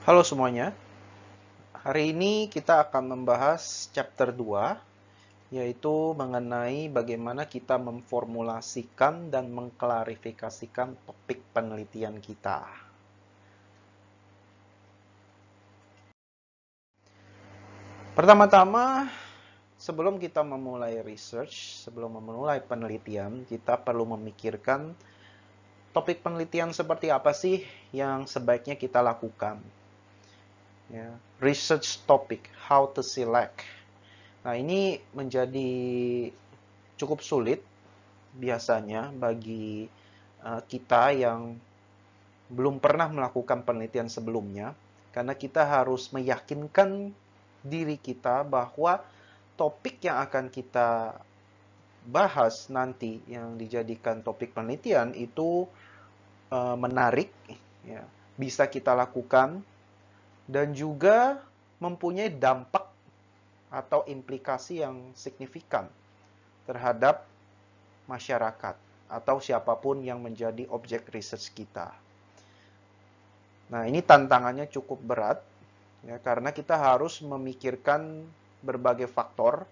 Halo semuanya, hari ini kita akan membahas chapter 2, yaitu mengenai bagaimana kita memformulasikan dan mengklarifikasikan topik penelitian kita. Pertama-tama, sebelum kita memulai research, sebelum memulai penelitian, kita perlu memikirkan topik penelitian seperti apa sih yang sebaiknya kita lakukan. Ya, research topic, how to select. Nah, ini menjadi cukup sulit biasanya bagi kita yang belum pernah melakukan penelitian sebelumnya, karena kita harus meyakinkan diri kita bahwa topik yang akan kita bahas nanti yang dijadikan topik penelitian itu menarik, ya, bisa kita lakukan, dan juga mempunyai dampak atau implikasi yang signifikan terhadap masyarakat atau siapapun yang menjadi objek research kita. Nah, ini tantangannya cukup berat ya, karena kita harus memikirkan berbagai faktor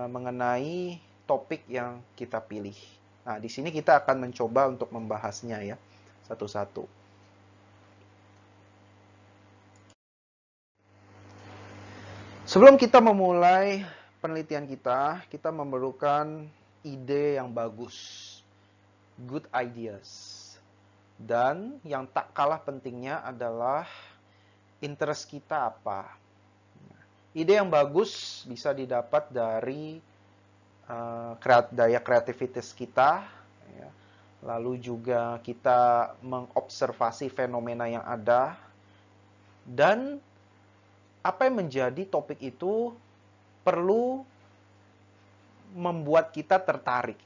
mengenai topik yang kita pilih. Nah, di sini kita akan mencoba untuk membahasnya ya, satu-satu. Sebelum kita memulai penelitian kita memerlukan ide yang bagus, good ideas. Dan yang tak kalah pentingnya adalah interest kita apa. Ide yang bagus bisa didapat dari daya kreativitas kita, ya. Lalu juga kita mengobservasi fenomena yang ada, dan apa yang menjadi topik itu perlu membuat kita tertarik.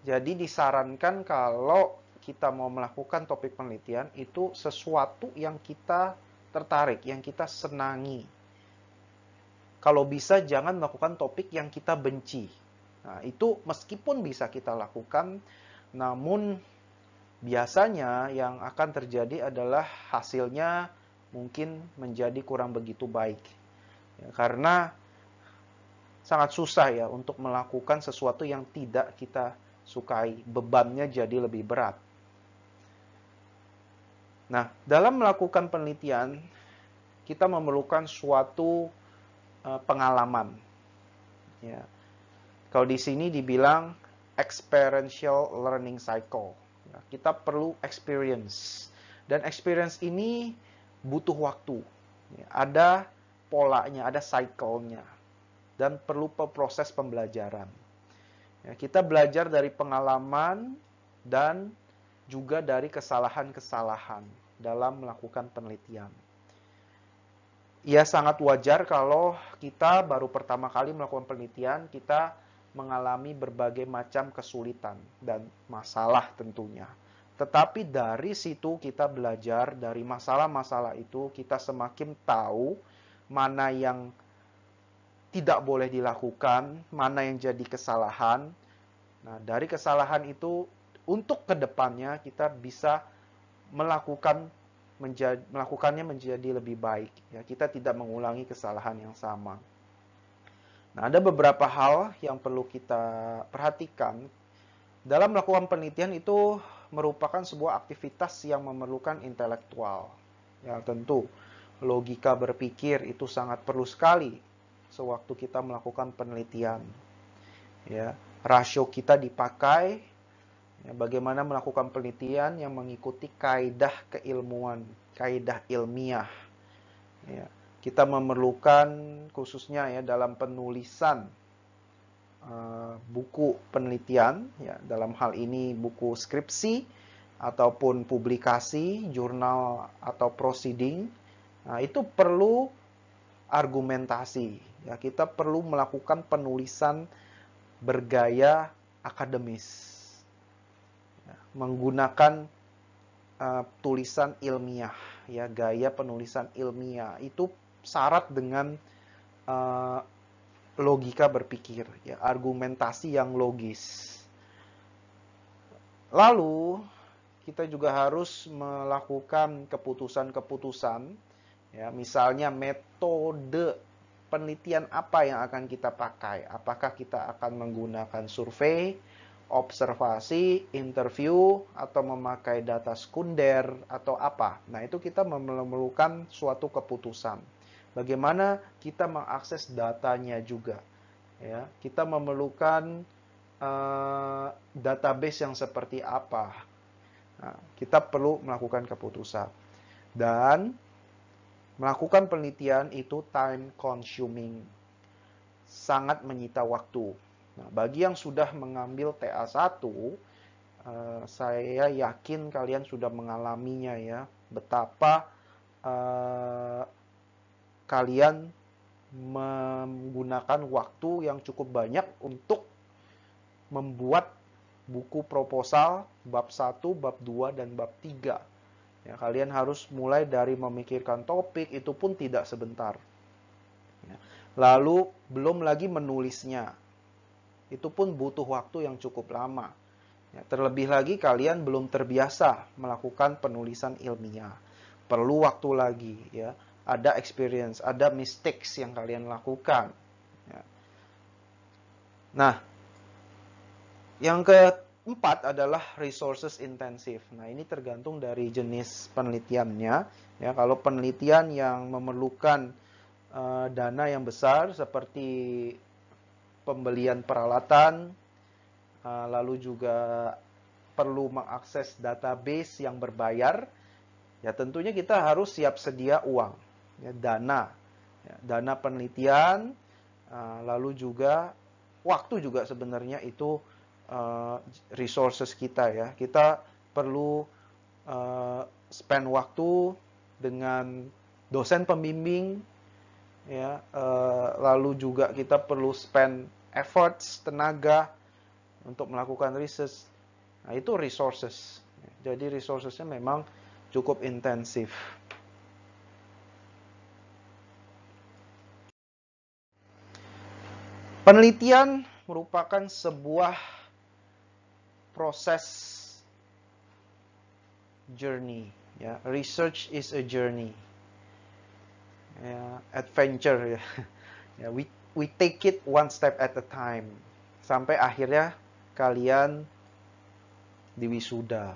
Jadi disarankan kalau kita mau melakukan topik penelitian itu sesuatu yang kita tertarik, yang kita senangi. Kalau bisa jangan melakukan topik yang kita benci. Nah, itu meskipun bisa kita lakukan, namun biasanya yang akan terjadi adalah hasilnya mungkin menjadi kurang begitu baik. Ya, karena sangat susah ya untuk melakukan sesuatu yang tidak kita sukai. Bebannya jadi lebih berat. Nah, dalam melakukan penelitian, kita memerlukan suatu pengalaman. Ya. Kalau di sini dibilang experiential learning cycle. Ya, kita perlu experience. Dan experience ini butuh waktu. Ya, ada polanya, ada cycle-nya. Dan perlu proses pembelajaran. Ya, kita belajar dari pengalaman dan juga dari kesalahan-kesalahan dalam melakukan penelitian. Ya, sangat wajar kalau kita baru pertama kali melakukan penelitian, kita mengalami berbagai macam kesulitan dan masalah tentunya. Tetapi dari situ kita belajar, dari masalah-masalah itu kita semakin tahu mana yang tidak boleh dilakukan, mana yang jadi kesalahan. Nah, dari kesalahan itu untuk kedepannya kita bisa melakukannya menjadi lebih baik. Ya, kita tidak mengulangi kesalahan yang sama. Nah, ada beberapa hal yang perlu kita perhatikan dalam melakukan penelitian itu merupakan sebuah aktivitas yang memerlukan intelektual. Ya, tentu logika berpikir itu sangat perlu sekali sewaktu kita melakukan penelitian. Ya, rasio kita dipakai. Ya, bagaimana melakukan penelitian yang mengikuti kaidah keilmuan, kaidah ilmiah. Ya, kita memerlukan khususnya ya dalam penulisan buku penelitian, ya dalam hal ini buku skripsi ataupun publikasi, jurnal atau proceeding. Nah, itu perlu argumentasi. Ya, kita perlu melakukan penulisan bergaya akademis. Menggunakan tulisan ilmiah, ya gaya penulisan ilmiah itu syarat dengan uh, logika berpikir, ya argumentasi yang logis. Lalu kita juga harus melakukan keputusan-keputusan, ya, misalnya metode penelitian apa yang akan kita pakai. Apakah kita akan menggunakan survei, observasi, interview, atau memakai data sekunder, atau apa. Nah, itu kita memerlukan suatu keputusan. Bagaimana kita mengakses datanya juga. Ya, kita memerlukan database yang seperti apa. Nah, kita perlu melakukan keputusan. Dan melakukan penelitian itu time consuming. Sangat menyita waktu. Nah, bagi yang sudah mengambil TA1, saya yakin kalian sudah mengalaminya ya. Betapa kalian menggunakan waktu yang cukup banyak untuk membuat buku proposal bab 1, bab 2, dan bab 3. Ya, kalian harus mulai dari memikirkan topik, itu pun tidak sebentar. Ya. Lalu, belum lagi menulisnya. Itu pun butuh waktu yang cukup lama. Ya, terlebih lagi kalian belum terbiasa melakukan penulisan ilmiah. Perlu waktu lagi. Ya. Ada experience, ada mistakes yang kalian lakukan. Ya. Nah, yang keempat adalah resources intensive. Nah, ini tergantung dari jenis penelitiannya. Ya, kalau penelitian yang memerlukan dana yang besar seperti pembelian peralatan, lalu juga perlu mengakses database yang berbayar, ya tentunya kita harus siap sedia uang, ya, dana penelitian, lalu juga waktu juga sebenarnya itu resources kita ya. Kita perlu spend waktu dengan dosen pembimbing ya, lalu juga kita perlu spend efforts, tenaga untuk melakukan research. Nah, itu resources. Jadi resourcesnya memang cukup intensif. Penelitian merupakan sebuah proses journey, ya. Research is a journey, ya, adventure ya. Ya, we take it one step at a time sampai akhirnya kalian diwisuda.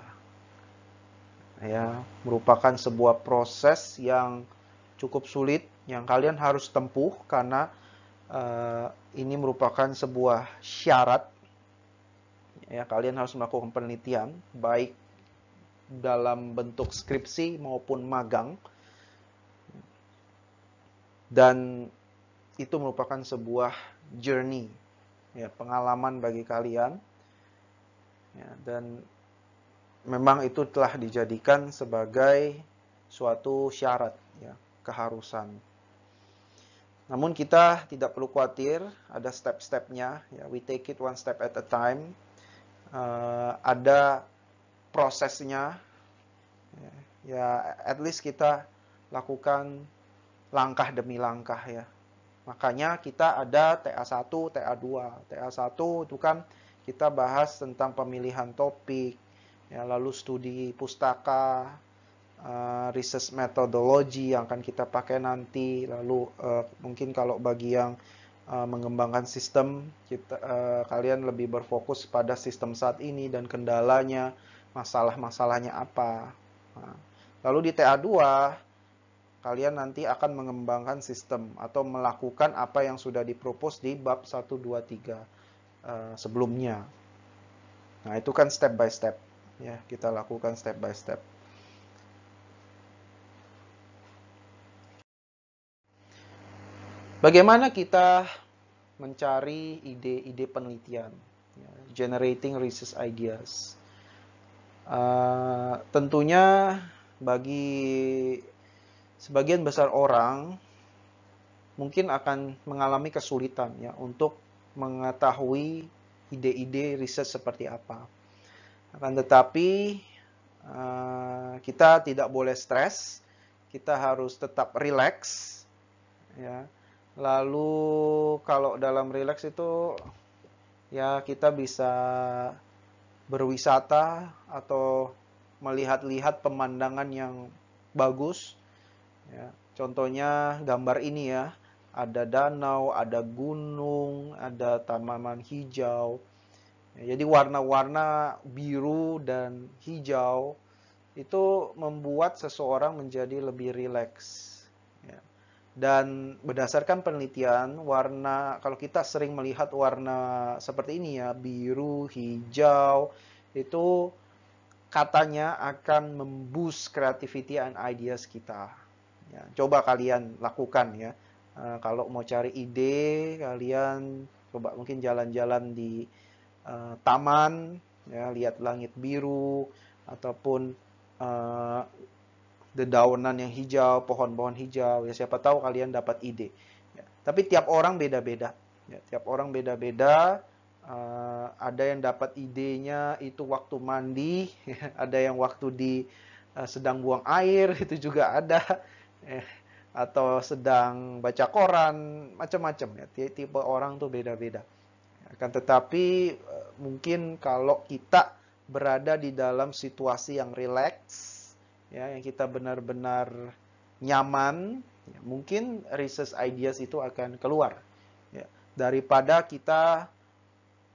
Ya, merupakan sebuah proses yang cukup sulit yang kalian harus tempuh karena ini merupakan sebuah syarat. Ya, kalian harus melakukan penelitian baik dalam bentuk skripsi maupun magang, dan itu merupakan sebuah journey, ya, pengalaman bagi kalian, ya, dan memang itu telah dijadikan sebagai suatu syarat, ya, keharusan. Namun kita tidak perlu khawatir, ada step-stepnya, ya, we take it one step at a time. Ada prosesnya, ya, at least kita lakukan langkah demi langkah ya. Makanya kita ada TA1, TA2. TA1 itu kan kita bahas tentang pemilihan topik, ya, lalu studi pustaka, research methodology yang akan kita pakai nanti, lalu mungkin kalau bagi yang mengembangkan sistem, kalian lebih berfokus pada sistem saat ini dan kendalanya, masalah-masalahnya apa. Nah, lalu di TA2, kalian nanti akan mengembangkan sistem atau melakukan apa yang sudah dipropos di bab 1, 2, 3 sebelumnya. Nah, itu kan step by step. Ya, kita lakukan step by step. Bagaimana kita mencari ide-ide penelitian, ya, generating research ideas. Tentunya bagi sebagian besar orang mungkin akan mengalami kesulitan ya untuk mengetahui ide-ide riset seperti apa. Akan tetapi kita tidak boleh stres, kita harus tetap relax, ya. Lalu kalau dalam relax itu ya kita bisa berwisata atau melihat-lihat pemandangan yang bagus. Ya, contohnya gambar ini ya, ada danau, ada gunung, ada tanaman hijau. Ya, jadi warna-warna biru dan hijau itu membuat seseorang menjadi lebih rileks. Ya. Dan berdasarkan penelitian, warna kalau kita sering melihat warna seperti ini ya, biru, hijau, itu katanya akan memboost creativity and ideas kita. Ya, coba kalian lakukan ya. Kalau mau cari ide, kalian coba mungkin jalan-jalan di taman, ya, lihat langit biru ataupun dedaunan yang hijau, pohon-pohon hijau. Ya, siapa tahu kalian dapat ide. Ya, tapi tiap orang beda-beda. Ya, tiap orang beda-beda. Ada yang dapat idenya itu waktu mandi, ada yang waktu di sedang buang air, itu juga ada, atau sedang baca koran, macam-macam ya. Tipe orang tuh beda-beda. Akan tetapi mungkin kalau kita berada di dalam situasi yang rileks, ya, yang kita benar-benar nyaman, ya, mungkin research ideas itu akan keluar. Ya, daripada kita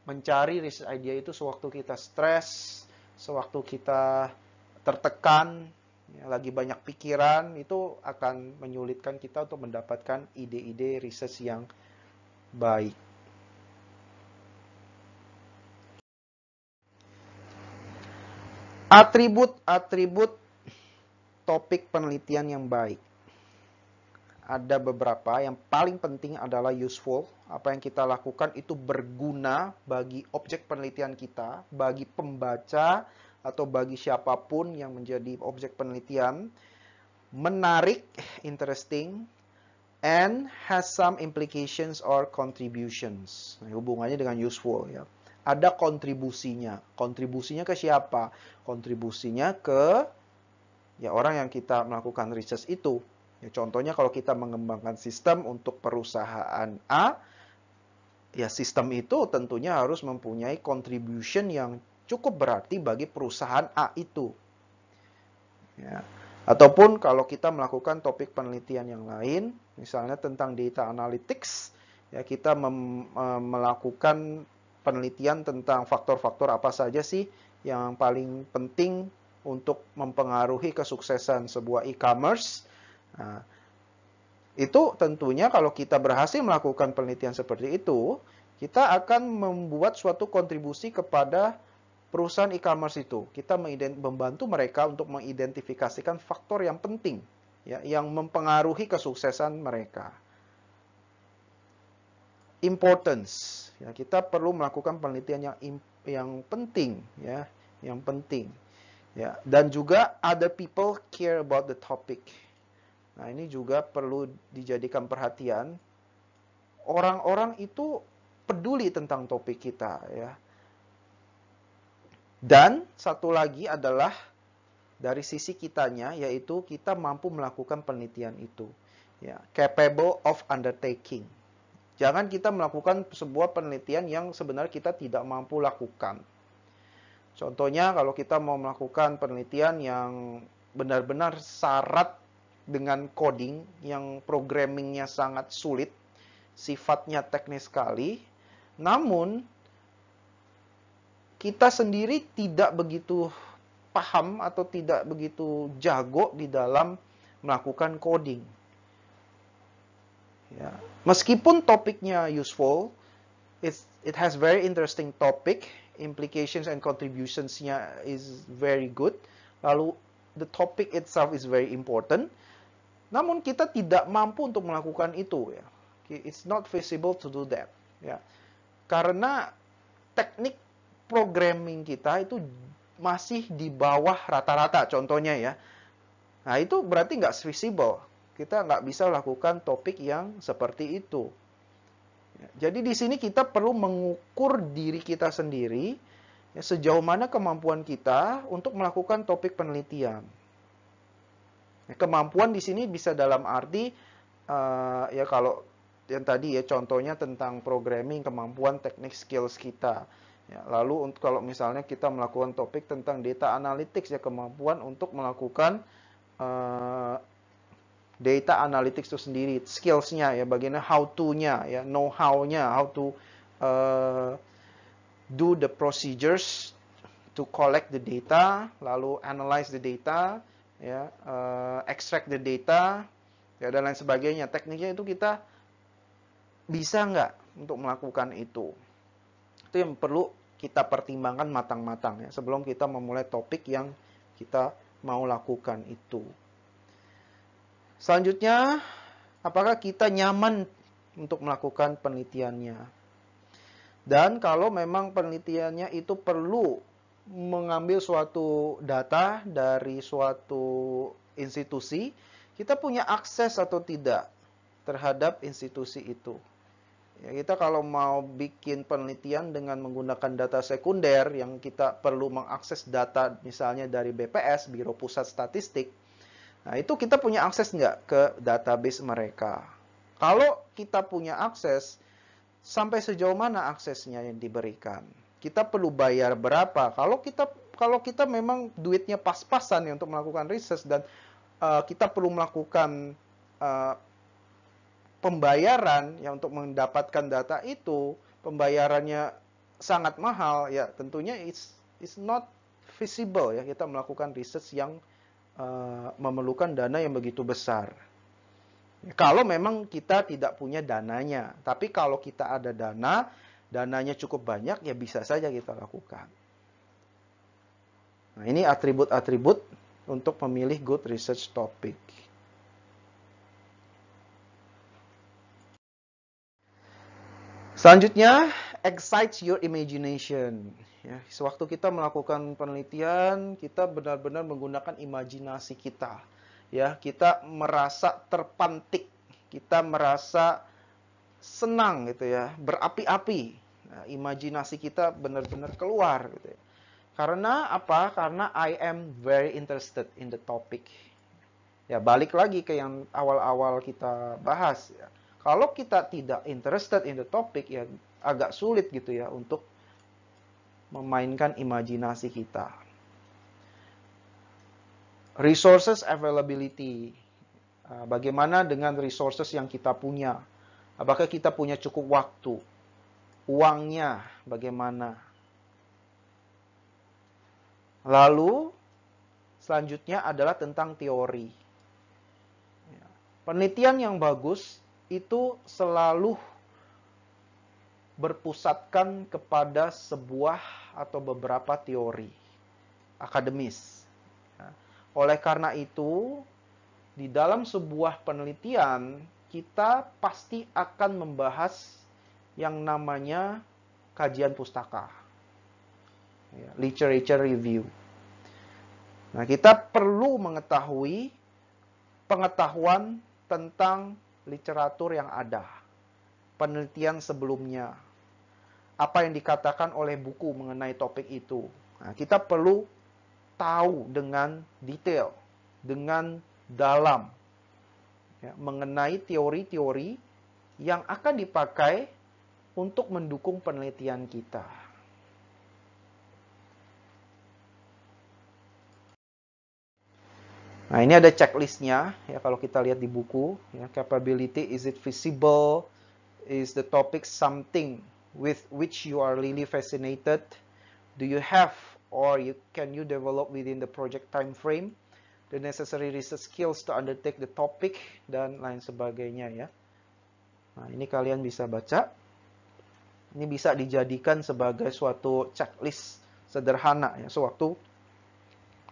mencari research idea itu sewaktu kita stres, sewaktu kita tertekan, ya, lagi banyak pikiran, itu akan menyulitkan kita untuk mendapatkan ide-ide research yang baik. Atribut-atribut topik penelitian yang baik. Ada beberapa, yang paling penting adalah useful. Apa yang kita lakukan itu berguna bagi objek penelitian kita, bagi pembaca, atau bagi siapapun yang menjadi objek penelitian. Menarik, interesting, and has some implications or contributions. Nah, hubungannya dengan useful ya. Ada kontribusinya. Kontribusinya ke siapa? Kontribusinya ke ya orang yang kita melakukan research itu. Ya, contohnya kalau kita mengembangkan sistem untuk perusahaan A, ya sistem itu tentunya harus mempunyai contribution yang cukup berarti bagi perusahaan A itu. Ya. Ataupun kalau kita melakukan topik penelitian yang lain, misalnya tentang data analytics, ya kita melakukan penelitian tentang faktor-faktor apa saja sih yang paling penting untuk mempengaruhi kesuksesan sebuah e-commerce. Nah, itu tentunya kalau kita berhasil melakukan penelitian seperti itu, kita akan membuat suatu kontribusi kepada perusahaan e-commerce itu. Kita membantu mereka untuk mengidentifikasikan faktor yang penting, ya, yang mempengaruhi kesuksesan mereka. Importance, ya, kita perlu melakukan penelitian yang penting, ya, yang penting. Ya, dan juga other people care about the topic. Nah, ini juga perlu dijadikan perhatian. Orang-orang itu peduli tentang topik kita, ya. Dan satu lagi adalah dari sisi kitanya, yaitu kita mampu melakukan penelitian itu. Ya, capable of undertaking. Jangan kita melakukan sebuah penelitian yang sebenarnya kita tidak mampu lakukan. Contohnya kalau kita mau melakukan penelitian yang benar-benar syarat dengan coding, yang programmingnya sangat sulit, sifatnya teknis sekali, namun kita sendiri tidak begitu paham atau tidak begitu jago di dalam melakukan coding. Ya. Meskipun topiknya useful, it has very interesting topic, implications and contributions-nya is very good. Lalu the topic itself is very important. Namun kita tidak mampu untuk melakukan itu ya. It's not feasible to do that ya. Karena teknik programming kita itu masih di bawah rata-rata contohnya ya. Nah, itu berarti nggak feasible. Kita nggak bisa lakukan topik yang seperti itu. Jadi di sini kita perlu mengukur diri kita sendiri, ya, sejauh mana kemampuan kita untuk melakukan topik penelitian. Kemampuan di sini bisa dalam arti ya kalau yang tadi ya contohnya tentang programming, kemampuan teknik skills kita. Ya, lalu untuk kalau misalnya kita melakukan topik tentang data analytics, ya kemampuan untuk melakukan data analytics itu sendiri, skills-nya ya, bagaimana how to-nya ya, know-how-nya, how to do the procedures to collect the data, lalu analyze the data, ya, extract the data, ya dan lain sebagainya. Tekniknya itu kita bisa nggak untuk melakukan itu? Itu yang perlu kita pertimbangkan matang-matang ya sebelum kita memulai topik yang kita mau lakukan itu. Selanjutnya, apakah kita nyaman untuk melakukan penelitiannya? Dan kalau memang penelitiannya itu perlu mengambil suatu data dari suatu institusi, kita punya akses atau tidak terhadap institusi itu. Ya, kita kalau mau bikin penelitian dengan menggunakan data sekunder yang kita perlu mengakses data misalnya dari BPS, Biro Pusat Statistik, nah itu kita punya akses nggak ke database mereka? Kalau kita punya akses, sampai sejauh mana aksesnya yang diberikan? Kita perlu bayar berapa? Kalau kita memang duitnya pas-pasan ya untuk melakukan riset dan kita perlu melakukan pembayaran ya untuk mendapatkan data itu, pembayarannya sangat mahal ya, tentunya it's not feasible ya kita melakukan riset yang memerlukan dana yang begitu besar. Kalau memang kita tidak punya dananya, tapi kalau kita ada dananya cukup banyak ya bisa saja kita lakukan. Nah, ini atribut-atribut untuk memilih good research topic. Selanjutnya, excites your imagination. Ya, sewaktu kita melakukan penelitian, kita benar-benar menggunakan imajinasi kita. Ya, kita merasa terpantik, kita merasa senang gitu ya, berapi-api. Nah, imajinasi kita benar-benar keluar gitu ya. Karena apa? Karena I am very interested in the topic. Ya, balik lagi ke yang awal-awal kita bahas ya. Kalau kita tidak interested in the topic, ya agak sulit gitu ya untuk memainkan imajinasi kita. Resources availability. Bagaimana dengan resources yang kita punya? Apakah kita punya cukup waktu? Uangnya bagaimana? Lalu, selanjutnya adalah tentang teori. Penelitian yang bagus itu selalu berpusatkan kepada sebuah atau beberapa teori akademis. Oleh karena itu, di dalam sebuah penelitian, kita pasti akan membahas yang namanya kajian pustaka, literature review. Nah, kita perlu mengetahui pengetahuan tentang literatur yang ada, penelitian sebelumnya, apa yang dikatakan oleh buku mengenai topik itu. Nah, kita perlu tahu dengan detail, dengan dalam, ya, mengenai teori-teori yang akan dipakai untuk mendukung penelitian kita. Nah, ini ada checklistnya ya kalau kita lihat di buku ya, capability, is it feasible, is the topic something with which you are really fascinated, do you have or can you develop within the project time frame, the necessary research skills to undertake the topic, dan lain sebagainya ya. Nah, ini kalian bisa baca. Ini bisa dijadikan sebagai suatu checklist sederhana ya sewaktu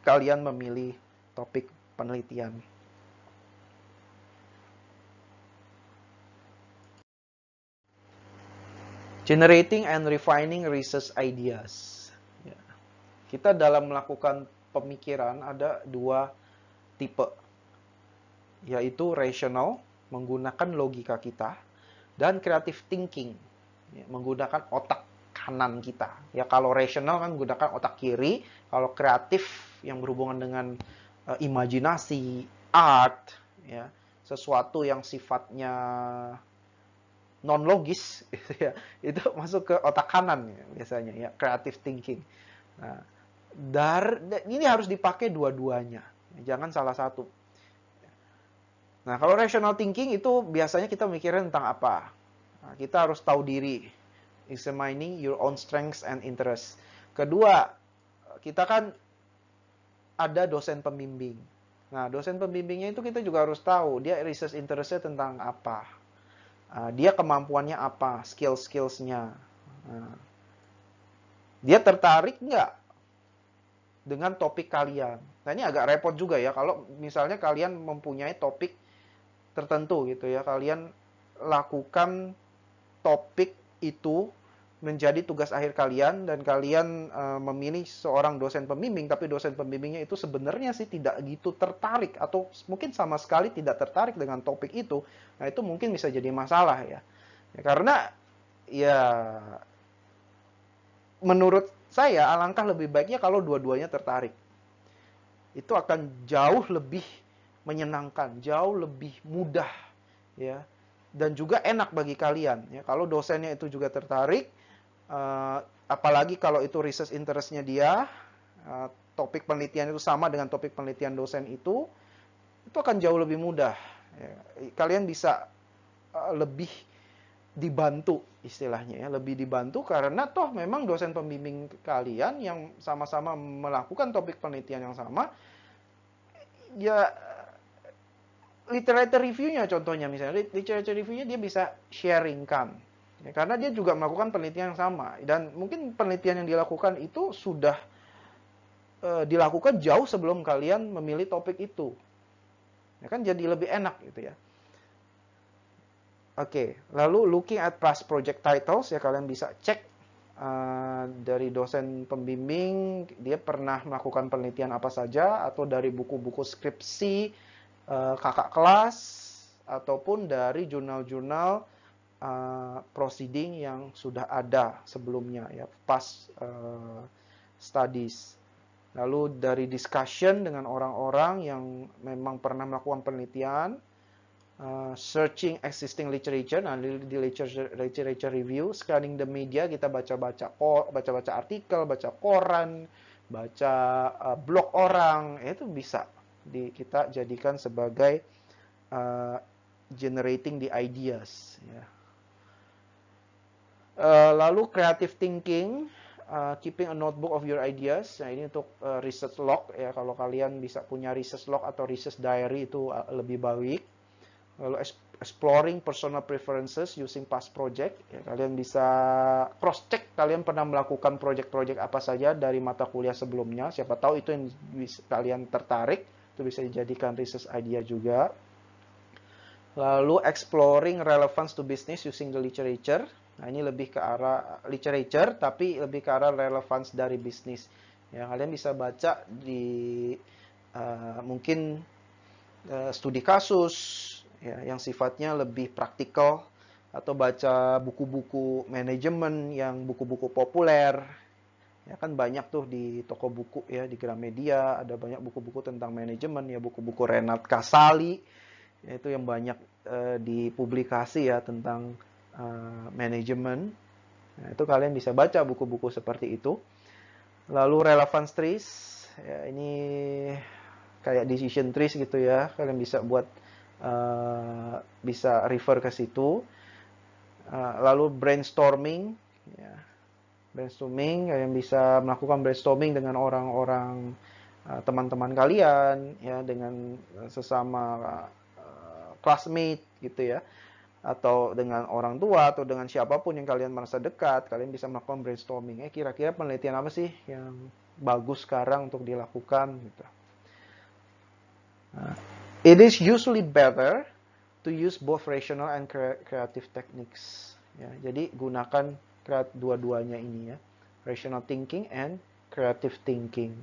kalian memilih topik penelitian. Generating and refining research ideas. Ya. Kita dalam melakukan pemikiran ada dua tipe, yaitu rational, menggunakan logika kita, dan creative thinking, ya, menggunakan otak kanan kita. Ya, kalau rational kan menggunakan otak kiri, kalau kreatif yang berhubungan dengan imajinasi, art, ya, sesuatu yang sifatnya non logis gitu ya, itu masuk ke otak kanan ya, biasanya ya, creative thinking. Nah, ini harus dipakai dua-duanya, jangan salah satu. Nah, kalau rational thinking itu biasanya kita mikirin tentang apa? Nah, kita harus tahu diri, examining your own strengths and interests. Kedua, kita kan ada dosen pembimbing. Nah, dosen pembimbingnya itu kita juga harus tahu dia research interestnya tentang apa. Dia kemampuannya apa, skill-skillsnya. Dia tertarik nggak dengan topik kalian. Nah, ini agak repot juga ya, kalau misalnya kalian mempunyai topik tertentu gitu ya, kalian lakukan topik itu menjadi tugas akhir kalian, dan kalian memilih seorang dosen pembimbing, tapi dosen pembimbingnya itu sebenarnya sih tidak gitu tertarik, atau mungkin sama sekali tidak tertarik dengan topik itu. Nah, itu mungkin bisa jadi masalah ya. Karena ya menurut saya alangkah lebih baiknya kalau dua-duanya tertarik. Itu akan jauh lebih menyenangkan, jauh lebih mudah ya, dan juga enak bagi kalian ya. Kalau dosennya itu juga tertarik, apalagi kalau itu research interestnya dia, topik penelitian itu sama dengan topik penelitian dosen itu akan jauh lebih mudah ya. Kalian bisa lebih dibantu istilahnya ya, lebih dibantu karena toh memang dosen pembimbing kalian yang sama-sama melakukan topik penelitian yang sama ya. Literature review-nya contohnya, misalnya literature review-nya dia bisa sharingkan ya, karena dia juga melakukan penelitian yang sama, dan mungkin penelitian yang dilakukan itu sudah dilakukan jauh sebelum kalian memilih topik itu ya, kan jadi lebih enak gitu ya. Oke, lalu looking at past project titles ya, kalian bisa cek dari dosen pembimbing dia pernah melakukan penelitian apa saja, atau dari buku-buku skripsi kakak kelas, ataupun dari jurnal-jurnal proceeding yang sudah ada sebelumnya ya, past studies. Lalu dari discussion dengan orang-orang yang memang pernah melakukan penelitian, searching existing literature, nah di literature review, scanning the media, kita baca-baca artikel, baca koran, baca blog orang, itu bisa kita jadikan sebagai generating the ideas ya. Lalu creative thinking, keeping a notebook of your ideas. Nah, ini untuk research log ya, kalau kalian bisa punya research log atau research diary itu lebih baik. Lalu exploring personal preferences using past project ya, kalian bisa cross check kalian pernah melakukan project-project apa saja dari mata kuliah sebelumnya, siapa tahu itu yang kalian tertarik, itu bisa dijadikan research idea juga. Lalu exploring relevance to business using the literature. Nah, ini lebih ke arah literature tapi lebih ke arah relevance dari bisnis ya, kalian bisa baca di mungkin studi kasus ya, yang sifatnya lebih praktikal, atau baca buku-buku manajemen yang buku-buku populer ya, kan banyak tuh di toko buku ya, di Gramedia ada banyak buku-buku tentang manajemen ya, buku-buku Renat Kasali ya, itu yang banyak dipublikasi ya tentang manajemen. Nah, itu kalian bisa baca buku-buku seperti itu. Lalu relevance trees ya, ini kayak decision trees gitu ya, kalian bisa buat bisa refer ke situ. Lalu brainstorming ya, brainstorming kalian bisa melakukan brainstorming dengan orang-orang teman-teman kalian ya, dengan sesama classmate gitu ya, atau dengan orang tua, atau dengan siapapun yang kalian merasa dekat, kalian bisa melakukan brainstorming. Kira-kira penelitian apa sih yang bagus sekarang untuk dilakukan gitu. It is usually better to use both rational and creative techniques. Ya, jadi gunakan dua-duanya ini ya, rational thinking and creative thinking.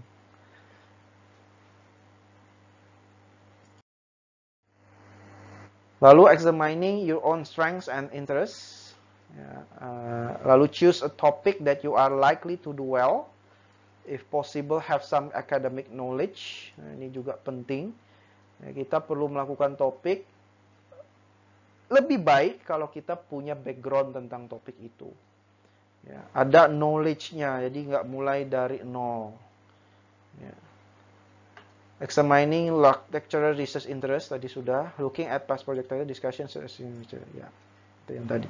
Lalu examining your own strengths and interests. Ya, lalu choose a topic that you are likely to do well. If possible, have some academic knowledge. Nah, ini juga penting. Ya, kita perlu melakukan topik lebih baik kalau kita punya background tentang topik itu. Ya, ada knowledge-nya, jadi nggak mulai dari nol. Ya. Examining lecturer research interest tadi sudah. Looking at past project discussion. Ya, itu yang tadi.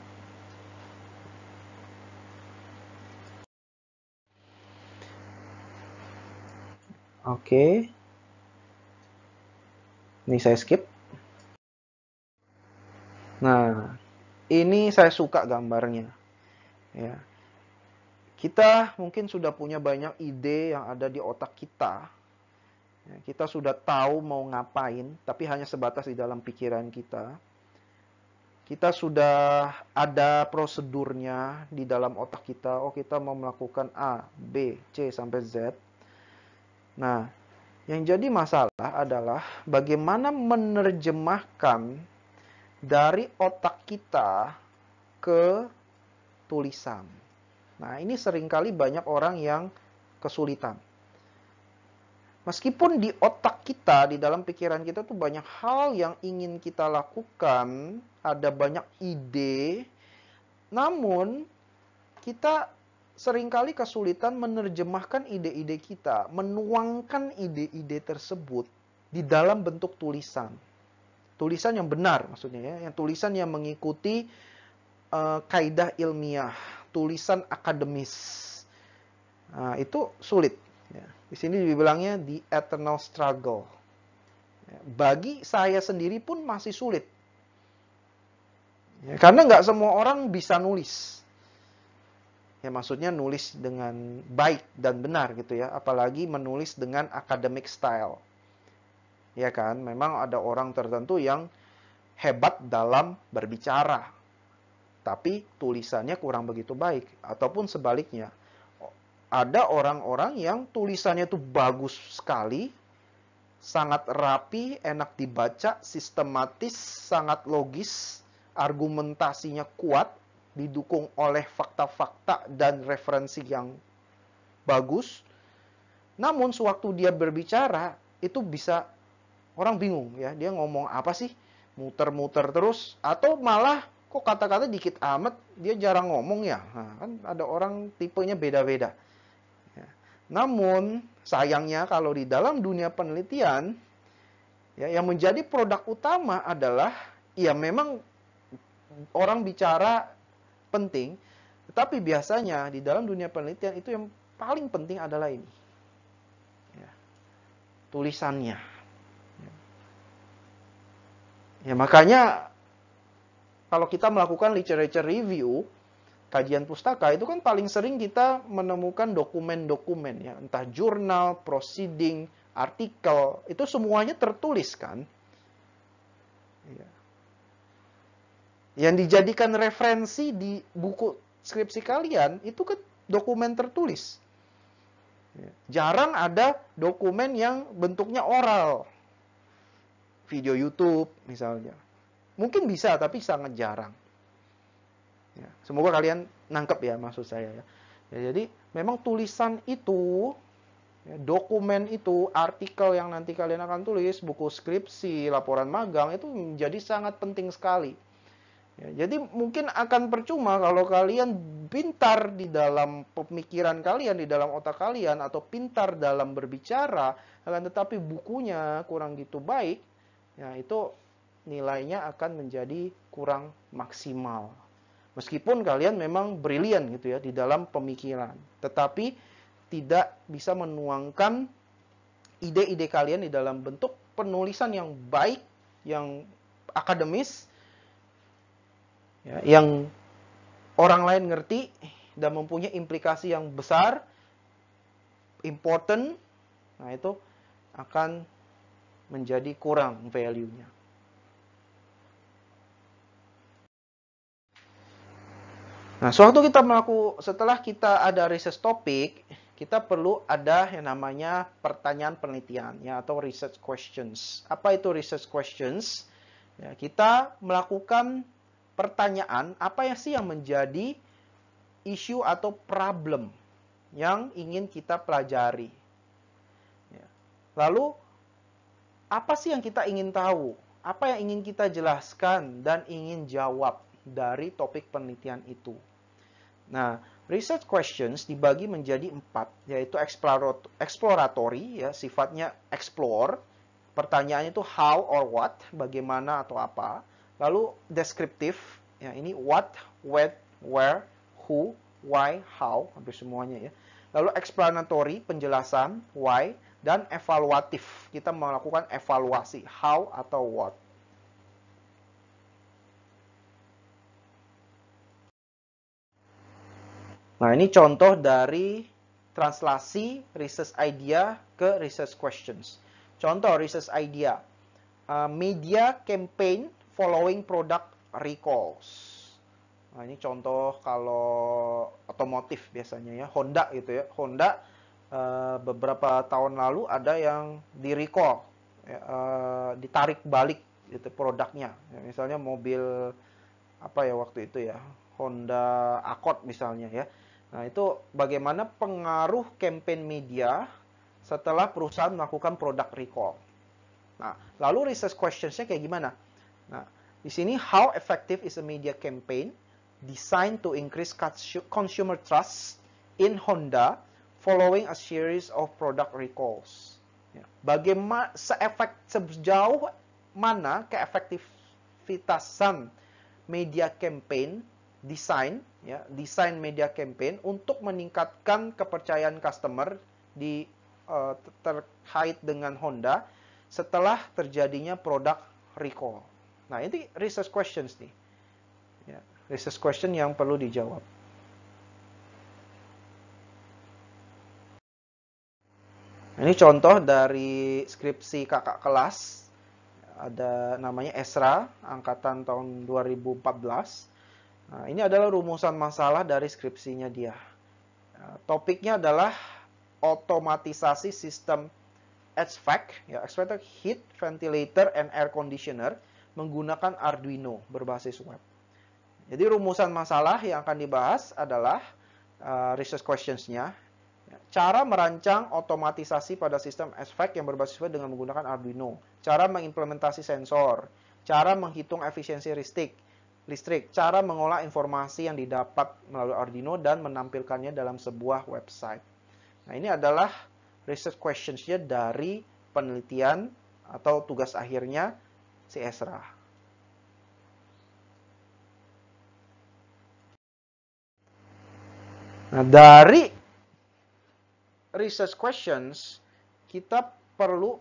Oke. Ini saya skip. Nah, ini saya suka gambarnya. Ya. Kita mungkin sudah punya banyak ide yang ada di otak kita. Ya, kita sudah tahu mau ngapain, tapi hanya sebatas di dalam pikiran kita. Kita sudah ada prosedurnya di dalam otak kita. Oh, kita mau melakukan A, B, C, sampai Z. Nah, yang jadi masalah adalah bagaimana menerjemahkan dari otak kita ke tulisan. Nah, ini seringkali banyak orang yang kesulitan. Meskipun di otak kita, di dalam pikiran kita tuh banyak hal yang ingin kita lakukan, ada banyak ide, namun kita seringkali kesulitan menerjemahkan ide-ide kita, menuangkan ide-ide tersebut di dalam bentuk tulisan. Tulisan yang benar maksudnya ya, yang tulisan yang mengikuti kaidah ilmiah, tulisan akademis. Nah, itu sulit. Ya. Di sini dibilangnya the eternal struggle. Ya. Bagi saya sendiri pun masih sulit. Ya, karena nggak semua orang bisa nulis. Ya, maksudnya nulis dengan baik dan benar gitu ya. Apalagi menulis dengan academic style. Ya kan, memang ada orang tertentu yang hebat dalam berbicara. Tapi tulisannya kurang begitu baik. Ataupun sebaliknya. Ada orang-orang yang tulisannya itu bagus sekali, sangat rapi, enak dibaca, sistematis, sangat logis, argumentasinya kuat, didukung oleh fakta-fakta dan referensi yang bagus. Namun sewaktu dia berbicara, itu bisa orang bingung ya, dia ngomong apa sih? Muter-muter terus atau malah kok kata-kata dikit amat, dia jarang ngomong ya. Nah, kan ada orang tipenya beda-beda. Namun, sayangnya kalau di dalam dunia penelitian, ya, yang menjadi produk utama adalah, ya memang orang bicara penting, tetapi biasanya di dalam dunia penelitian itu yang paling penting adalah ini. Ya, tulisannya. Ya, makanya kalau kita melakukan literature review, kajian pustaka itu kan paling sering kita menemukan dokumen-dokumen ya, entah jurnal, proceeding, artikel, itu semuanya tertulis kan. Ya. Yang dijadikan referensi di buku skripsi kalian itu kan dokumen tertulis. Ya. Jarang ada dokumen yang bentuknya oral. Video YouTube misalnya. Mungkin bisa tapi sangat jarang. Ya, semoga kalian nangkep ya maksud saya ya. Ya, jadi memang tulisan itu, ya, dokumen itu, artikel yang nanti kalian akan tulis, buku skripsi, laporan magang itu menjadi sangat penting sekali. Ya, jadi mungkin akan percuma kalau kalian pintar di dalam pemikiran kalian, di dalam otak kalian, atau pintar dalam berbicara, akan tetapi bukunya kurang gitu baik, ya itu nilainya akan menjadi kurang maksimal. Meskipun kalian memang brilian gitu ya di dalam pemikiran, tetapi tidak bisa menuangkan ide-ide kalian di dalam bentuk penulisan yang baik, yang akademis, ya, yang orang lain ngerti dan mempunyai implikasi yang besar, important. Nah, itu akan menjadi kurang value-nya. Nah, setelah kita ada research topik, kita perlu ada yang namanya pertanyaan penelitian ya, atau research questions. Apa itu research questions? Ya, kita melakukan pertanyaan apa sih yang menjadi isu atau problem yang ingin kita pelajari. Ya. Lalu apa sih yang kita ingin tahu? apa yang ingin kita jelaskan dan ingin jawab dari topik penelitian itu. Nah, research questions dibagi menjadi 4, yaitu exploratory, ya, sifatnya explore. Pertanyaannya itu how or what, bagaimana atau apa. Lalu deskriptif, ya, ini what, when, where, who, why, how, hampir semuanya ya. Lalu explanatory, penjelasan, why, dan evaluatif, kita melakukan evaluasi, how atau what. Nah, ini contoh dari translasi research idea ke research questions. Contoh research idea, media campaign following product recalls. Nah, ini contoh kalau otomotif biasanya ya, Honda gitu ya. Honda beberapa tahun lalu ada yang di recall, ya, ditarik balik gitu produknya. Ya, misalnya mobil apa ya waktu itu ya, Honda Accord misalnya ya. Nah, itu bagaimana pengaruh campaign media setelah perusahaan melakukan produk recall. Nah, lalu research questions-nya kayak gimana? Nah, di sini how effective is a media campaign designed to increase consumer trust in Honda following a series of product recalls. Ya, bagaimana sejauh mana keefektivitasan media campaign desain, ya, desain media campaign untuk meningkatkan kepercayaan customer di terkait dengan Honda setelah terjadinya produk recall. Nah, ini research questions nih. Ya, research question yang perlu dijawab. Ini contoh dari skripsi kakak kelas. Ada namanya Esra, angkatan tahun 2014. Nah, ini adalah rumusan masalah dari skripsinya dia. Topiknya adalah otomatisasi sistem HVAC, ya, HVAC heat, ventilator, and air conditioner menggunakan Arduino berbasis web. Jadi rumusan masalah yang akan dibahas adalah research questions-nya. Cara merancang otomatisasi pada sistem HVAC yang berbasis web dengan menggunakan Arduino. Cara mengimplementasi sensor. Cara menghitung efisiensi listrik. Cara mengolah informasi yang didapat melalui Arduino dan menampilkannya dalam sebuah website. Nah, ini adalah research questions-nya dari penelitian atau tugas akhirnya si Esra. Nah, dari research questions, kita perlu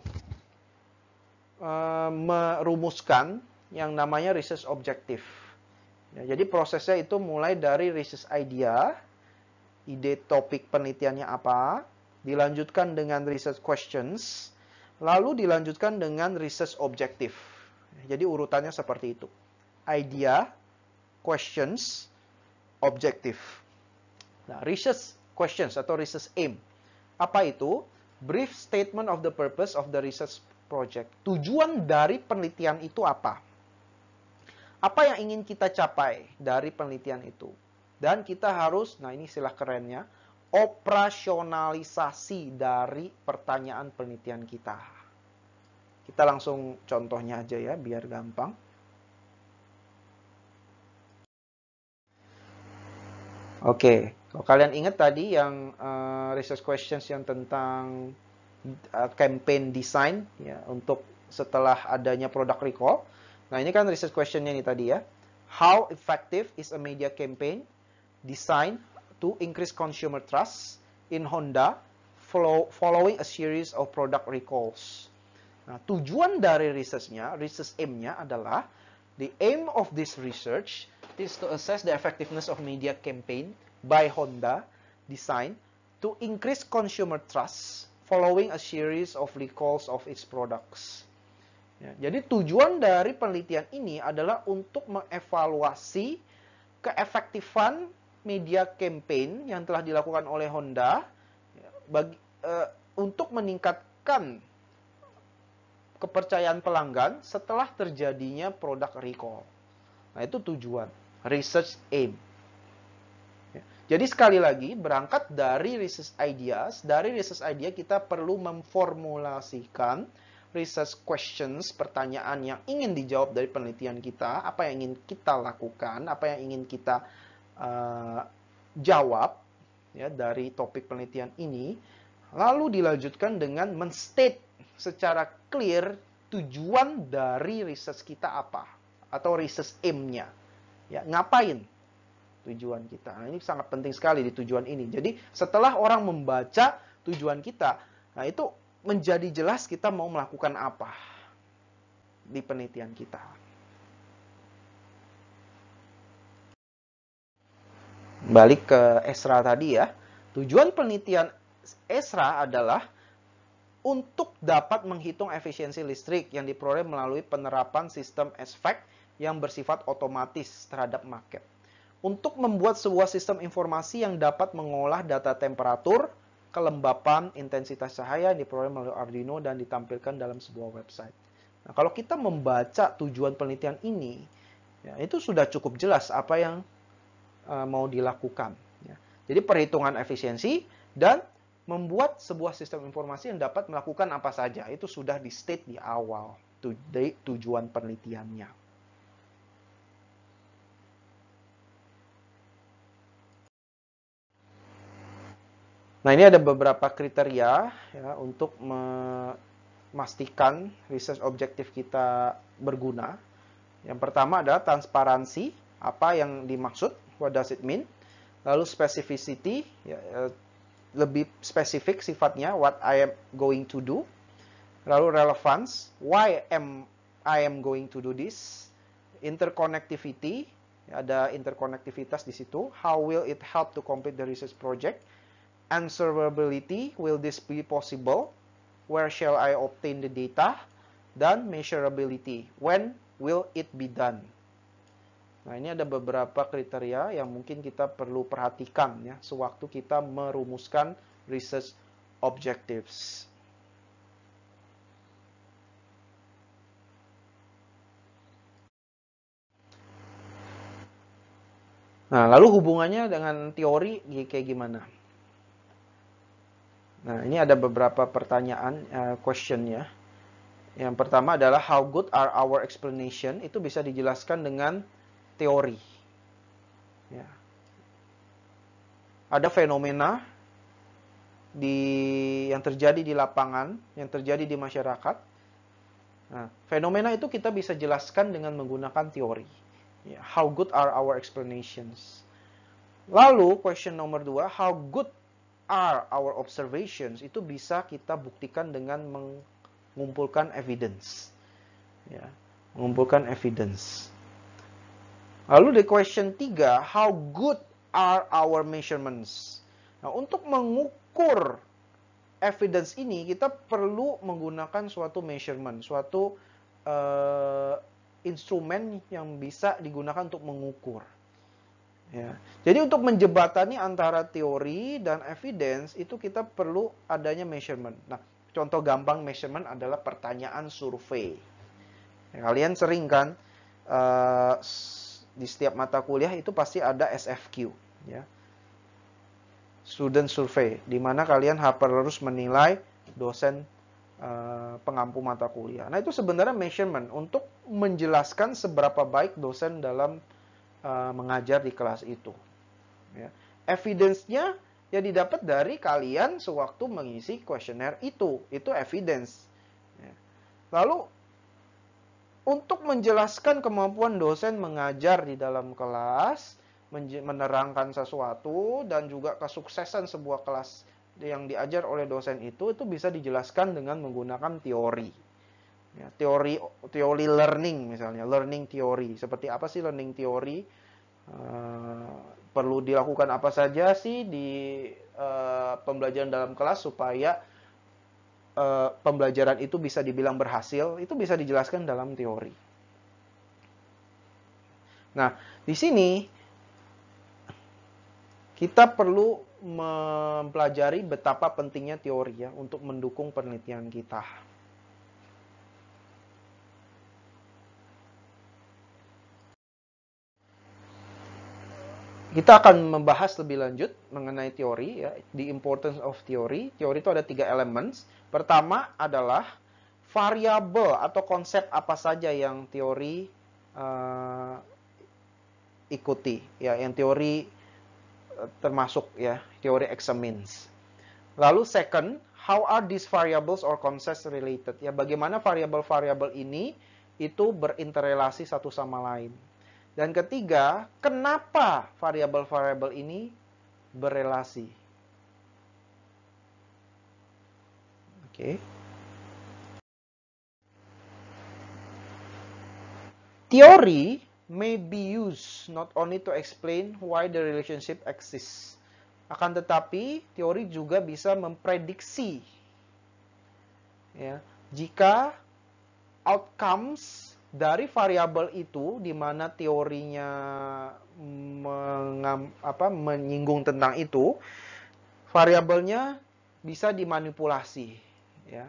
merumuskan yang namanya research objective. Ya, jadi prosesnya itu mulai dari research idea, ide topik penelitiannya apa, dilanjutkan dengan research questions, lalu dilanjutkan dengan research objective. Jadi urutannya seperti itu. Idea, questions, objective. Nah, research questions atau research aim. Apa itu? Brief statement of the purpose of the research project. Tujuan dari penelitian itu apa? Apa yang ingin kita capai dari penelitian itu? Dan kita harus, nah ini istilah kerennya, operasionalisasi dari pertanyaan penelitian kita. Kita langsung contohnya aja ya, biar gampang. Oke, kalau kalian ingat tadi yang research questions yang tentang campaign design ya untuk setelah adanya product recall. Nah, ini kan research questionnya nih tadi ya. How effective is a media campaign designed to increase consumer trust in Honda following a series of product recalls? Nah, tujuan dari research-nya, research aim-nya adalah the aim of this research is to assess the effectiveness of media campaign by Honda design to increase consumer trust following a series of recalls of its products. Ya, jadi tujuan dari penelitian ini adalah untuk mengevaluasi keefektifan media campaign yang telah dilakukan oleh Honda untuk meningkatkan kepercayaan pelanggan setelah terjadinya produk recall. Nah, itu tujuan. Research aim. Jadi sekali lagi, berangkat dari research ideas, dari research idea kita perlu memformulasikan research questions, pertanyaan yang ingin dijawab dari penelitian kita, apa yang ingin kita lakukan, apa yang ingin kita jawab ya dari topik penelitian ini, lalu dilanjutkan dengan menstate secara clear tujuan dari research kita apa, atau research aim-nya. Ya, ngapain tujuan kita. Nah, ini sangat penting sekali di tujuan ini. Jadi, setelah orang membaca tujuan kita, nah itu menjadi jelas kita mau melakukan apa di penelitian kita. Balik ke Esra tadi ya. Tujuan penelitian Esra adalah untuk dapat menghitung efisiensi listrik yang diperoleh melalui penerapan sistem HVAC yang bersifat otomatis terhadap market. Untuk membuat sebuah sistem informasi yang dapat mengolah data temperatur, kelembapan, intensitas cahaya yang diperoleh melalui Arduino dan ditampilkan dalam sebuah website. Nah, kalau kita membaca tujuan penelitian ini, ya, itu sudah cukup jelas apa yang mau dilakukan. Ya. Jadi perhitungan efisiensi dan membuat sebuah sistem informasi yang dapat melakukan apa saja. Itu sudah di state di awal tujuan penelitiannya. Nah, ini ada beberapa kriteria ya, untuk memastikan research objektif kita berguna. Yang pertama adalah transparansi, apa yang dimaksud, what does it mean. Lalu specificity, ya, lebih spesifik sifatnya, what I am going to do. Lalu relevance, why I am going to do this. Interconnectivity, ada interkonektivitas di situ. How will it help to complete the research project? Answerability, will this be possible? Where shall I obtain the data? Dan measurability, when will it be done? Nah, ini ada beberapa kriteria yang mungkin kita perlu perhatikan ya sewaktu kita merumuskan research objectives. Nah, lalu hubungannya dengan teori kayak gimana? Nah, ini ada beberapa pertanyaan, question ya. Yang pertama adalah how good are our explanation? Itu bisa dijelaskan dengan teori. Ya. Ada fenomena yang terjadi di lapangan, yang terjadi di masyarakat. Nah, fenomena itu kita bisa jelaskan dengan menggunakan teori. Ya, how good are our explanations? Lalu question nomor 2, how good are our observations? Itu bisa kita buktikan dengan mengumpulkan evidence. Ya, mengumpulkan evidence. Lalu di question 3, how good are our measurements? Nah, untuk mengukur evidence ini, kita perlu menggunakan suatu measurement, suatu instrumen yang bisa digunakan untuk mengukur. Ya. Jadi untuk menjembatani antara teori dan evidence, itu kita perlu adanya measurement. Nah, contoh gampang measurement adalah pertanyaan survei. Ya, kalian sering kan, di setiap mata kuliah itu pasti ada SFQ. Ya. Student survey, di mana kalian harus menilai dosen pengampu mata kuliah. Nah, itu sebenarnya measurement untuk menjelaskan seberapa baik dosen dalam mengajar di kelas itu. Ya. Evidence-nya ya didapat dari kalian sewaktu mengisi kuesioner itu evidence. Ya. Lalu untuk menjelaskan kemampuan dosen mengajar di dalam kelas, menerangkan sesuatu, dan juga kesuksesan sebuah kelas yang diajar oleh dosen itu bisa dijelaskan dengan menggunakan teori. Ya, teori learning misalnya, learning theory. Seperti apa sih learning theory? Perlu dilakukan apa saja sih di pembelajaran dalam kelas supaya pembelajaran itu bisa dibilang berhasil? Itu bisa dijelaskan dalam teori. Nah, di sini kita perlu mempelajari betapa pentingnya teori ya untuk mendukung penelitian kita. Kita akan membahas lebih lanjut mengenai teori, ya, the importance of theory. Teori itu ada 3 elements. Pertama adalah variabel atau konsep apa saja yang teori ikuti, ya, yang teori termasuk ya teori examines. Lalu second, how are these variables or concepts related? Ya, bagaimana variabel-variabel ini itu berinterelasi satu sama lain. Dan ketiga, kenapa variabel-variabel ini berelasi? Oke. Theory may be used not only to explain why the relationship exists. Akan tetapi, teori juga bisa memprediksi ya, jika outcomes dari variabel itu di mana teorinya menyinggung tentang itu, variabelnya bisa dimanipulasi ya.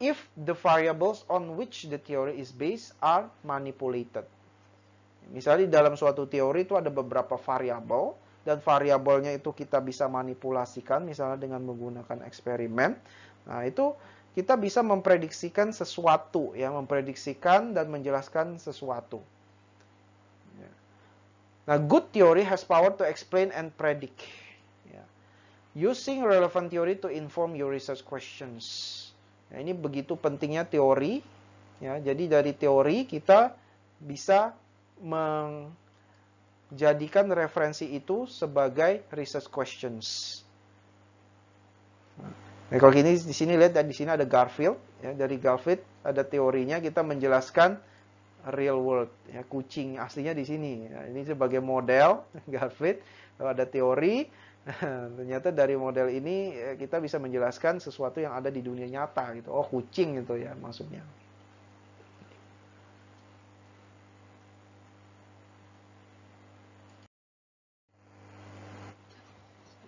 If the variables on which the theory is based are manipulated. Misalnya dalam suatu teori itu ada beberapa variabel dan variabelnya itu kita bisa manipulasikan misalnya dengan menggunakan eksperimen. Nah, itu kita bisa memprediksikan sesuatu ya, memprediksikan dan menjelaskan sesuatu. Nah, good theory has power to explain and predict. Ya. Using relevant theory to inform your research questions. Nah, ini begitu pentingnya teori. Ya, jadi dari teori kita bisa menjadikan referensi itu sebagai research questions. Nah, kalau gini di sini lihat di sini ada Garfield. Ya, dari Garfield ada teorinya kita menjelaskan real world. Ya, kucing aslinya di sini. Ya, ini sebagai model Garfield. Kalau ada teori. Ternyata dari model ini kita bisa menjelaskan sesuatu yang ada di dunia nyata gitu. Oh, kucing gitu ya maksudnya.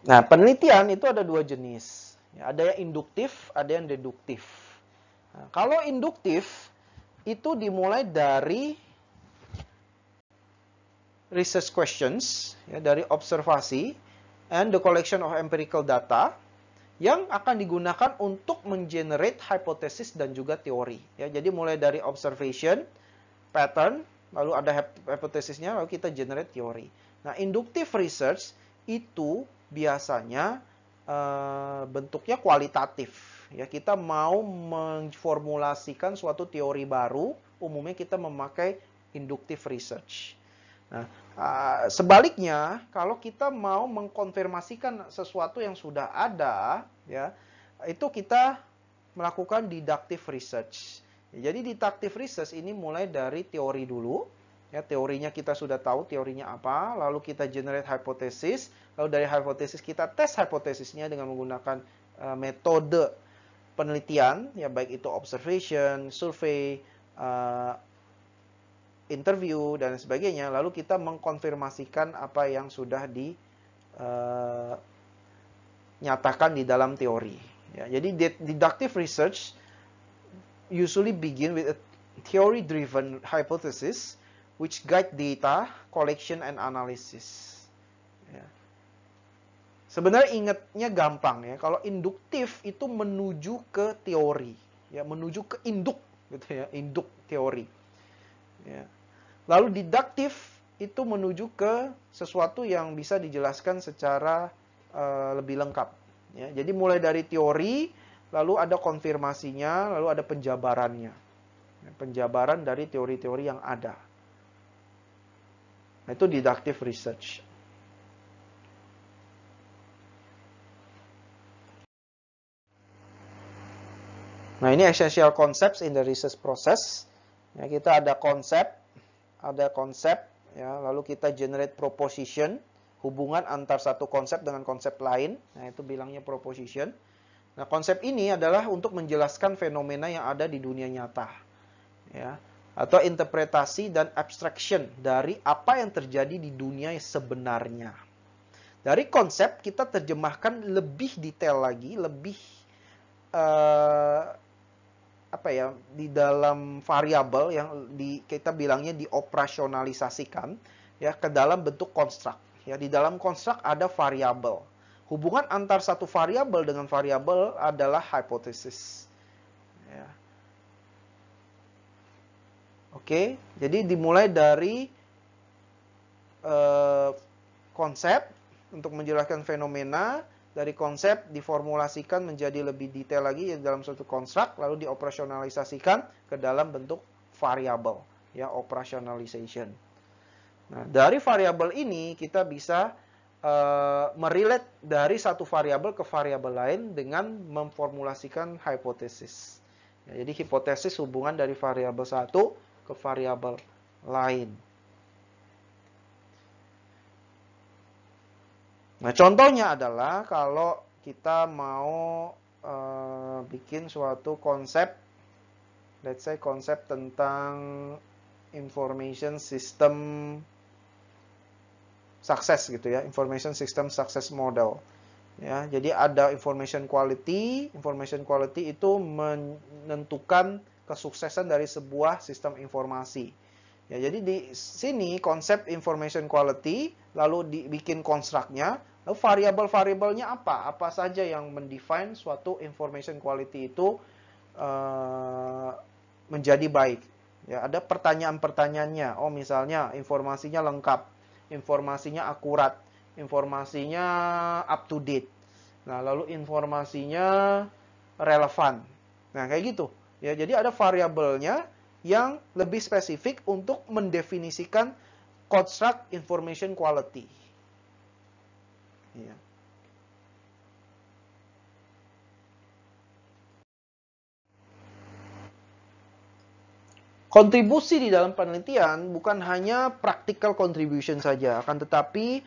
Nah, penelitian itu ada dua jenis. Ya, ada yang induktif, ada yang deduktif. Nah, kalau induktif itu dimulai dari research questions, ya, dari observasi and the collection of empirical data yang akan digunakan untuk menggenerate hypothesis dan juga teori. Ya, jadi mulai dari observation, pattern, lalu ada hipotesisnya, lalu kita generate teori. Nah, inductive research itu biasanya bentuknya kualitatif. Ya, kita mau memformulasikan suatu teori baru, umumnya kita memakai inductive research. Nah, sebaliknya, kalau kita mau mengkonfirmasikan sesuatu yang sudah ada, ya, itu kita melakukan deductive research. Jadi deductive research ini mulai dari teori dulu, ya, teorinya kita sudah tahu teorinya apa, lalu kita generate hypothesis, lalu dari hypothesis kita tes hypothesisnya dengan menggunakan metode penelitian, ya, baik itu observation, survey, interview dan sebagainya, lalu kita mengkonfirmasikan apa yang sudah dinyatakan di dalam teori. Ya, jadi deductive research usually begin with a theory-driven hypothesis which guide data collection and analysis. Ya. Sebenarnya ingatnya gampang ya, kalau induktif itu menuju ke teori, ya, menuju ke induk, gitu ya, induk teori. Ya. Lalu deduktif itu menuju ke sesuatu yang bisa dijelaskan secara lebih lengkap. Ya, jadi mulai dari teori, lalu ada konfirmasinya, lalu ada penjabarannya. Ya, penjabaran dari teori-teori yang ada. Nah, itu deductive research. Nah, ini essential concepts in the research process. Ya, kita ada konsep, ya, lalu kita generate proposition, hubungan antar satu konsep dengan konsep lain. Nah, itu bilangnya proposition. Nah, konsep ini adalah untuk menjelaskan fenomena yang ada di dunia nyata. Ya, atau interpretasi dan abstraction dari apa yang terjadi di dunia sebenarnya. Dari konsep kita terjemahkan lebih detail lagi, lebih di dalam variabel yang kita bilangnya dioperasionalisasikan ya ke dalam bentuk konstruk. Ya, di dalam konstruk ada variabel. Hubungan antar satu variabel dengan variabel adalah hipotesis. Ya. Oke, jadi dimulai dari konsep untuk menjelaskan fenomena, dari konsep diformulasikan menjadi lebih detail lagi dalam suatu konstruk, lalu dioperasionalisasikan ke dalam bentuk variabel, ya, operationalization. Nah, dari variabel ini kita bisa merelate dari satu variabel ke variabel lain dengan memformulasikan hipotesis. Ya, jadi hipotesis hubungan dari variabel satu ke variabel lain. Nah, contohnya adalah kalau kita mau bikin suatu konsep, let's say konsep tentang information system success gitu ya, information system success model. Ya, jadi ada information quality itu menentukan kesuksesan dari sebuah sistem informasi. Ya, jadi di sini konsep information quality lalu dibikin konstruknya, lalu variabel-variabelnya apa? Apa saja yang mendefine suatu information quality itu menjadi baik. Ya, ada pertanyaan-pertanyaannya. Oh, misalnya informasinya lengkap, informasinya akurat, informasinya up to date. Nah, lalu informasinya relevan. Nah, kayak gitu. Ya, jadi ada variabelnya yang lebih spesifik untuk mendefinisikan construct information quality. Ya. Kontribusi di dalam penelitian bukan hanya practical contribution saja, akan tetapi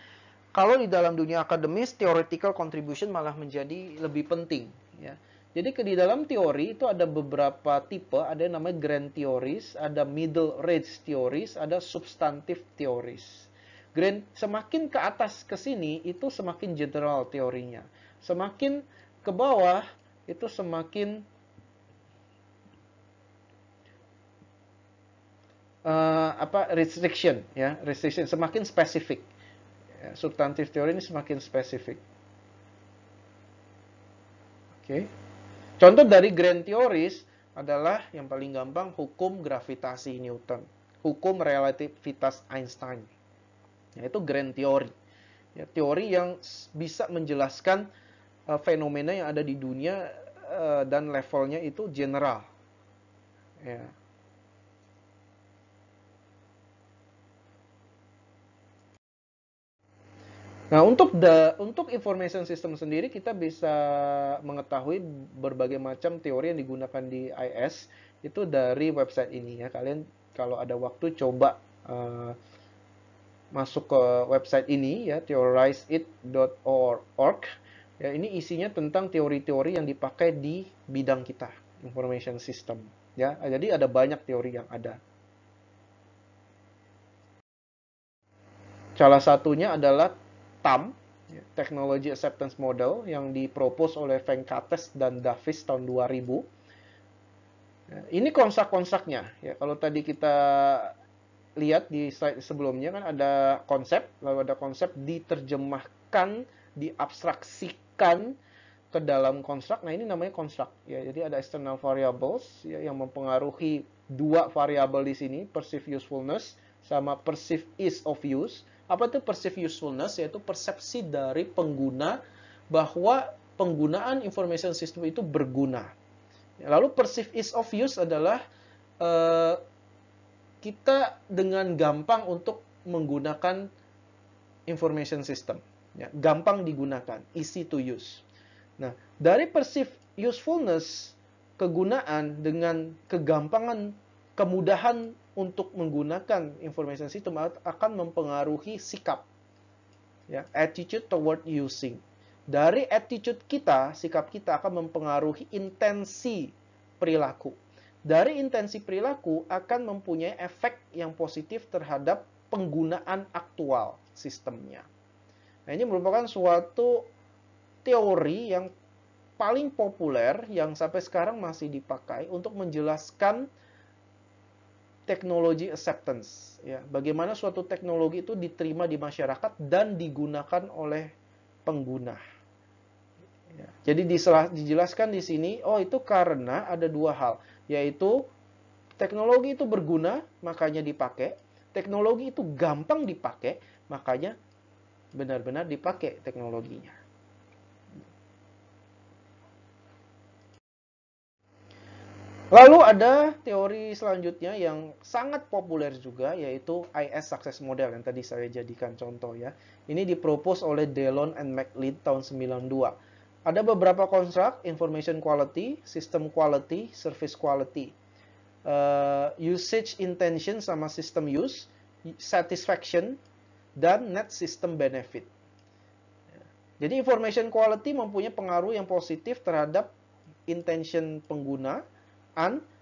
kalau di dalam dunia akademis, theoretical contribution malah menjadi lebih penting. Ya. Jadi di dalam teori itu ada beberapa tipe, ada yang namanya grand theories, ada middle range theories, ada substantive theories. Semakin ke atas ke sini itu semakin general teorinya. Semakin ke bawah itu semakin restriction, ya, restriction semakin spesifik. Ya, substantif teori ini semakin spesifik. Oke. Contoh dari grand theories adalah yang paling gampang hukum gravitasi Newton, hukum relativitas Einstein. Yaitu grand theory. Ya, teori yang bisa menjelaskan fenomena yang ada di dunia dan levelnya itu general. Ya. Nah, untuk information system sendiri kita bisa mengetahui berbagai macam teori yang digunakan di IS itu dari website ini ya. Kalian kalau ada waktu coba masuk ke website ini ya, theorizeit.org. Ya, ini isinya tentang teori-teori yang dipakai di bidang kita, information system. Ya, jadi ada banyak teori yang ada. Salah satunya adalah TAM, Technology Acceptance Model, yang dipropos oleh Venkatesh dan Davis tahun 2000. Ini konstruk-konstruknya. Ya, kalau tadi kita lihat di slide sebelumnya kan ada konsep, lalu ada konsep diterjemahkan, diabstraksikan ke dalam konstruk. Nah, ini namanya konstruk. Ya, jadi ada external variables ya, yang mempengaruhi dua variabel di sini, perceived usefulness sama perceived ease of use. Apa itu perceived usefulness? Yaitu persepsi dari pengguna bahwa penggunaan information system itu berguna. Lalu perceived ease of use adalah kita dengan gampang untuk menggunakan information system. Ya, gampang digunakan, easy to use. Nah, dari perceived usefulness, kegunaan dengan kegampangan, kemudahan untuk menggunakan information system akan mempengaruhi sikap. Ya, attitude toward using. Dari attitude kita, sikap kita akan mempengaruhi intensi perilaku. Dari intensi perilaku akan mempunyai efek yang positif terhadap penggunaan aktual sistemnya. Nah, ini merupakan suatu teori yang paling populer yang sampai sekarang masih dipakai untuk menjelaskan teknologi acceptance. Ya, bagaimana suatu teknologi itu diterima di masyarakat dan digunakan oleh pengguna. Ya, jadi dijelaskan di sini, oh itu karena ada dua hal, yaitu Teknologi itu berguna, makanya dipakai. Teknologi itu gampang dipakai, makanya benar-benar dipakai teknologinya. Lalu ada teori selanjutnya yang sangat populer juga, yaitu IS Success Model yang tadi saya jadikan contoh ya. Ini dipropose oleh Delon and McLean tahun 92. Ada beberapa konstruk, information quality, system quality, service quality, usage intention sama system use, satisfaction, dan net system benefit. Jadi information quality mempunyai pengaruh yang positif terhadap intention pengguna,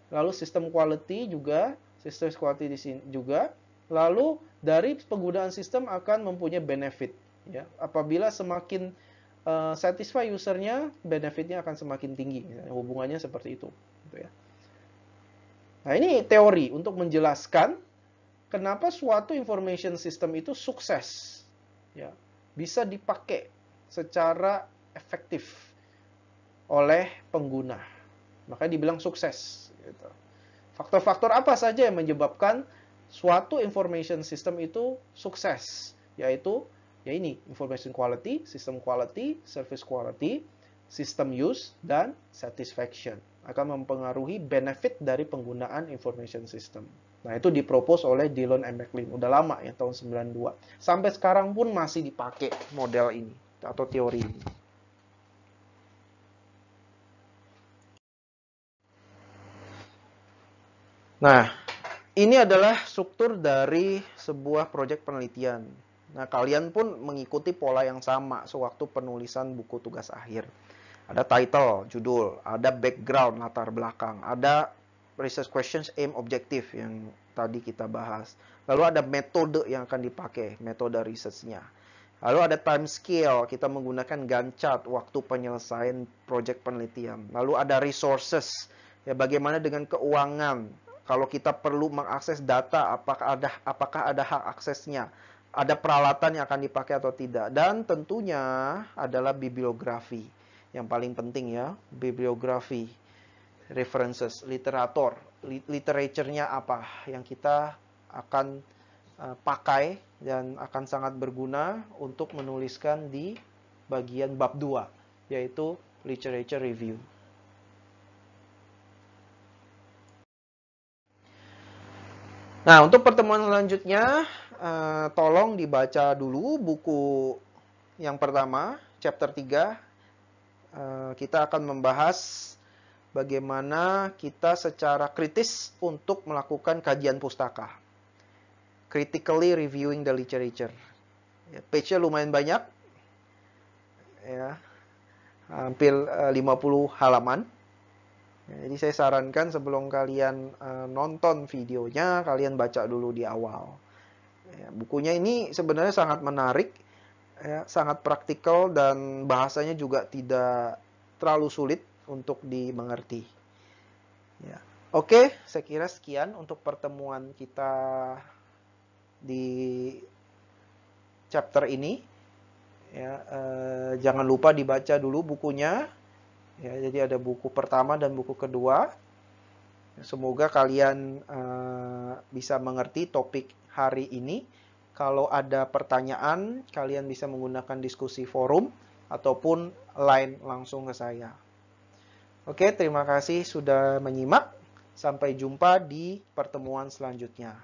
lalu sistem quality juga, system quality di sini juga, lalu dari penggunaan sistem akan mempunyai benefit. Ya, apabila semakin satisfy usernya, benefitnya akan semakin tinggi. Hubungannya seperti itu. Gitu ya. Nah ini teori untuk menjelaskan kenapa suatu information system itu sukses, ya, bisa dipakai secara efektif oleh pengguna. Makanya dibilang sukses. Gitu. Faktor-faktor apa saja yang menyebabkan suatu information system itu sukses? Yaitu, ya ini, information quality, system quality, service quality, system use, dan satisfaction. Akan mempengaruhi benefit dari penggunaan information system. Nah, itu dipropose oleh Delon and McLean. Udah lama ya, tahun 92. Sampai sekarang pun masih dipakai model ini, atau teori ini. Nah, ini adalah struktur dari sebuah proyek penelitian. Nah, kalian pun mengikuti pola yang sama sewaktu penulisan buku tugas akhir. Ada title, judul, ada background, latar belakang, ada research questions, aim, objektif yang tadi kita bahas. Lalu ada metode yang akan dipakai, metode research-nya. Lalu ada time scale, kita menggunakan Gantt chart waktu penyelesaian proyek penelitian. Lalu ada resources, ya bagaimana dengan keuangan. Kalau kita perlu mengakses data, apakah ada hak aksesnya? Ada peralatan yang akan dipakai atau tidak? Dan tentunya adalah bibliografi. Yang paling penting ya, bibliografi, references, literatur, literature-nya apa yang kita akan pakai dan akan sangat berguna untuk menuliskan di bagian bab 2, yaitu literature review. Nah, untuk pertemuan selanjutnya, tolong dibaca dulu buku yang pertama, chapter 3. Kita akan membahas bagaimana kita secara kritis untuk melakukan kajian pustaka. Critically reviewing the literature. Ya, page-nya lumayan banyak. Ya, hampir 50 halaman. Jadi saya sarankan sebelum kalian nonton videonya, kalian baca dulu di awal. Ya, bukunya ini sebenarnya sangat menarik, ya, sangat praktikal dan bahasanya juga tidak terlalu sulit untuk dimengerti. Ya. Oke, saya kira sekian untuk pertemuan kita di chapter ini. Ya, jangan lupa dibaca dulu bukunya. Ya, jadi ada buku pertama dan buku kedua. Semoga kalian bisa mengerti topik hari ini. Kalau ada pertanyaan, kalian bisa menggunakan diskusi forum ataupun line langsung ke saya. Oke, terima kasih sudah menyimak. Sampai jumpa di pertemuan selanjutnya.